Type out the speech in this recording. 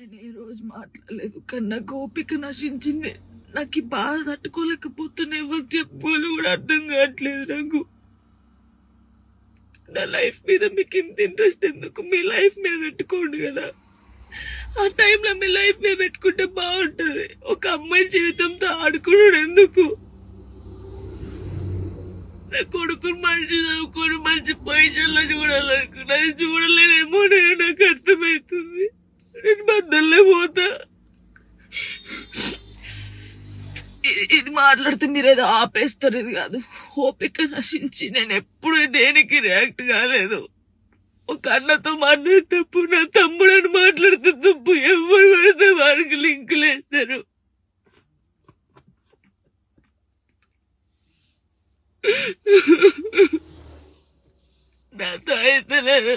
నేను ఈ రోజు మాట్లాడలేదు కానీ నాకు ఓపిక నశించింది. నాకు ఈ బాధ తట్టుకోలేకపోతున్నా. ఎవరికి చెప్పుకోవాలి కూడా అర్థం కావట్లేదు నాకు. నా లైఫ్ మీద మీకు ఇంత ఇంట్రెస్ట్ ఎందుకు? మీ లైఫ్ మీద పెట్టుకోండి కదా. ఆ టైంలో మీ లైఫ్ మీద పెట్టుకుంటే బాగుంటది. ఒక అమ్మాయి జీవితంతో ఆడుకున్నాడు ఎందుకు? నా కొడుకుని మంచి చదువుకొని మంచి పొజిషన్లో చూడాలనుకున్నా. అది చూడలేనేమో నాకు అర్థమవుతుంది. నేను బద్దల్లే పోతా. ఇది మాట్లాడితే మీరు ఏదో ఆపేస్తారు. ఇది కాదు, ఓపిక నశించి నేను ఎప్పుడు దేనికి రియాక్ట్ కాలేదు. ఒక అన్నతో మాట్లాడే తప్పు, నా తమ్ముడని మాట్లాడితే తప్పు. ఎవరు పడితే వారికి లింకులు వేస్తారు. నాతో అయితే నేను